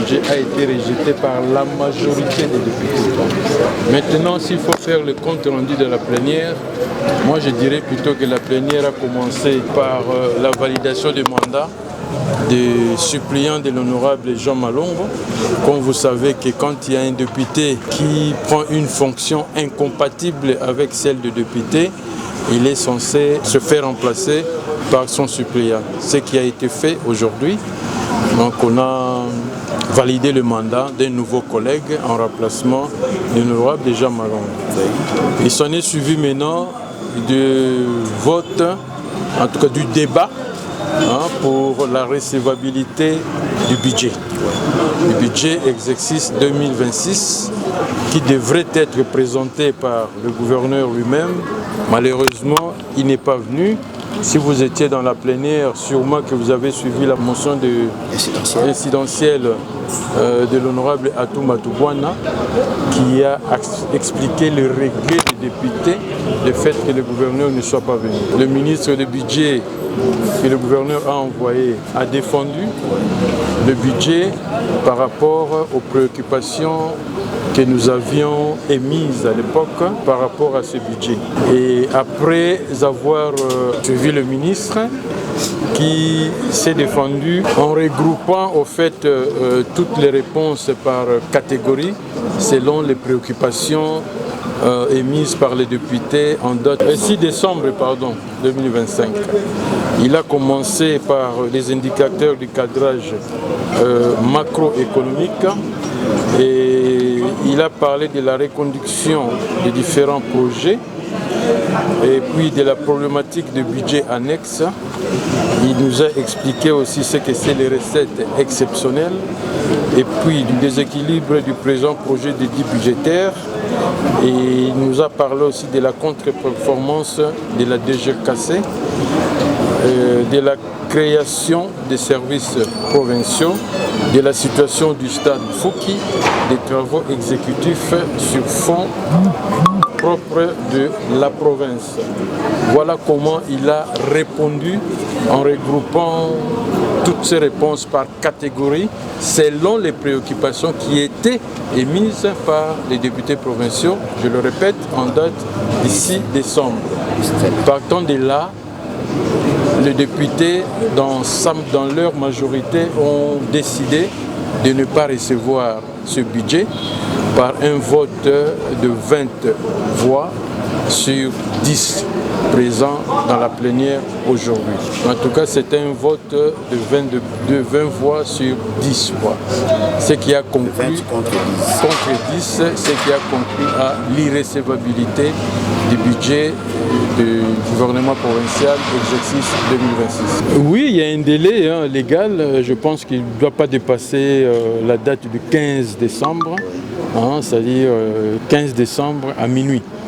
budget a été rejeté par la majorité des députés. Maintenant, s'il faut faire le compte rendu de la plénière, moi je dirais plutôt que la plénière a commencé par la validation du mandat des suppléants de l'honorable Jean Malongo. Comme vous savez que quand il y a un député qui prend une fonction incompatible avec celle de député, il est censé se faire remplacer par son suppléant. Ce qui a été fait aujourd'hui. Donc on a validé le mandat d'un nouveau collègue en remplacement de l'honorable Jean Malongo. Il s'en est suivi maintenant de vote, en tout cas du débat, pour la recevabilité du budget. Le budget exercice 2026 qui devrait être présenté par le gouverneur lui-même. Malheureusement, il n'est pas venu. Si vous étiez dans la plénière, sûrement que vous avez suivi la motion incidentielle de l'honorable Atou Matoubouana qui a expliqué le regret des députés, le fait que le gouverneur ne soit pas venu. Le ministre du budget que le gouverneur a envoyé a défendu le budget par rapport aux préoccupations que nous avions émises à l'époque par rapport à ce budget. Et après avoir suivi le ministre qui s'est défendu en regroupant au fait toutes les réponses par catégorie selon les préoccupations émises par les députés en date 6 décembre 2025. Il a commencé par les indicateurs du cadrage macroéconomique et il a parlé de la reconduction des différents projets et puis de la problématique de budget annexe. Il nous a expliqué aussi ce que c'est les recettes exceptionnelles et puis du déséquilibre du présent projet de dit budgétaire. Et il nous a parlé aussi de la contre-performance de la DGKC, de la création des services provinciaux, de la situation du stade Fouki, des travaux exécutifs sur fonds propres de la province. Voilà comment il a répondu en regroupant toutes ces réponses par catégorie selon les préoccupations qui étaient émises par les députés provinciaux, je le répète, en date du 6 décembre. Partant de là, les députés, dans leur majorité, ont décidé de ne pas recevoir ce budget par un vote de 20 voix sur 10 présents dans la plénière aujourd'hui. En tout cas, c'est un vote de 20 voix sur 10 voix. Ce qui a conclu contre 10, ce qui a conclu à l'irrecevabilité du budget du gouvernement provincial exercice 2026. Oui, il y a un délai légal. Je pense qu'il ne doit pas dépasser la date du 15 décembre, c'est-à-dire 15 décembre à minuit.